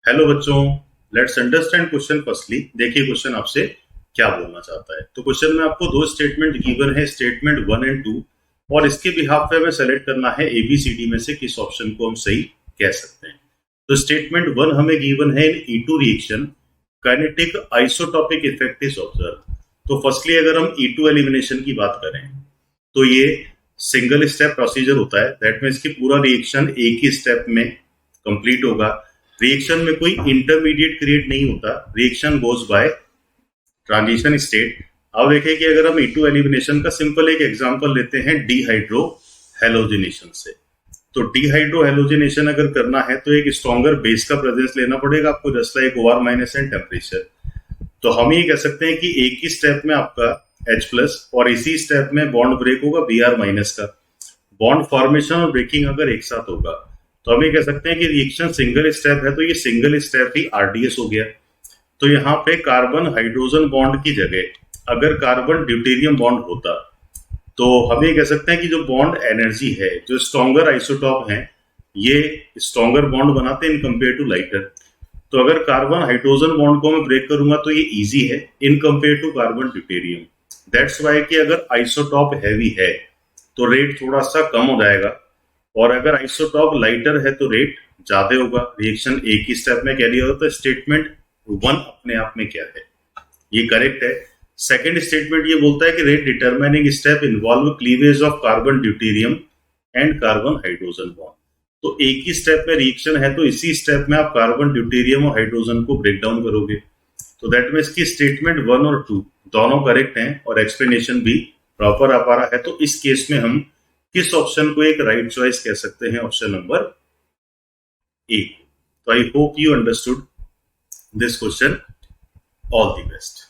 Hello बच्चों, let's understand question firstly. देखिए question आपसे क्या बोलना चाहता है। तो क्वेश्चन में आपको दो स्टेटमेंट गिवन है, स्टेटमेंट 1 एंड 2, और इसके बिहाफ पे हमें सेलेक्ट करना है ABCD में से किस ऑप्शन को हम सही कह सकते हैं। तो स्टेटमेंट 1 हमें गिवन है, इन E2 reaction kinetic isotopic effect is observe. तो फर्स्टली अगर हम E2 एलिमिनेशन की बात करें तो ये सिंगल स्टेप प्रोसीजर होता है। दैट मीन्स कि पूरा रिएक्शन एक ही स्टेप में कंप्लीट होगा। रिएक्शन में कोई इंटरमीडिएट क्रिएट नहीं होता, reaction goes by transition state. अब देखिए कि अगर हम E2 एलिमिनेशन का सिंपल एक एग्जांपल लेते हैं डीहाइड्रो हेलोजिनेशन से। तो डीहाइड्रो हेलोजिनेशन अगर करना है तो एक स्ट्रॉन्गर बेस का प्रेजेंस लेना पड़ेगा आपको, just like OR minus and temperature. तो हम ये कह सकते हैं कि एक ही स्टेप में आपका H+ और इसी स्टेप में बॉन्ड ब्रेक होगा Br- का। बॉन्ड फॉर्मेशन और ब्रेकिंग अगर एक साथ होगा तो हम ये कह सकते हैं कि रिएक्शन सिंगल स्टेप है, तो ये सिंगल स्टेप ही RDS हो गया। तो यहाँ पे कार्बन हाइड्रोजन बॉन्ड की जगह अगर कार्बन ड्यूटेरियम बॉन्ड होता तो हम ये कह सकते हैं कि जो बॉन्ड एनर्जी है, जो स्ट्रॉन्गर आइसोटॉप है, ये स्ट्रॉन्गर बॉन्ड बनाते हैं इन कंपेयर टू लाइटर। तो अगर कार्बन हाइड्रोजन बॉन्ड को मैं ब्रेक करूंगा तो ये इजी है in compare to carbon deuterium. That's why कि अगर आइसोटॉप हैवी है तो रेट थोड़ा सा कम हो जाएगा, और अगर आइसोटॉप लाइटर है तो रेट ज्यादा होगा। रिएक्शन एक ही स्टेप में कैरी होगा। तो स्टेटमेंट 1 अपने आप में क्या है, ये करेक्ट है। सेकेंड स्टेटमेंट ये बोलता है कि rate determining step involve cleavage of carbon deuterium and carbon hydrogen bond. तो एक ही स्टेप में रिएक्शन है तो इसी स्टेप में आप कार्बन ड्यूटेरियम और हाइड्रोजन को ब्रेक डाउन करोगे। तो दैट मीन्स की स्टेटमेंट 1 और 2 दोनों करेक्ट हैं और एक्सप्लेनेशन भी प्रॉपर आ पा रहा है। तो इस केस में हम किस ऑप्शन को एक राइट चॉइस कह सकते हैं? Option number A. तो I hope you understood this question. All the best.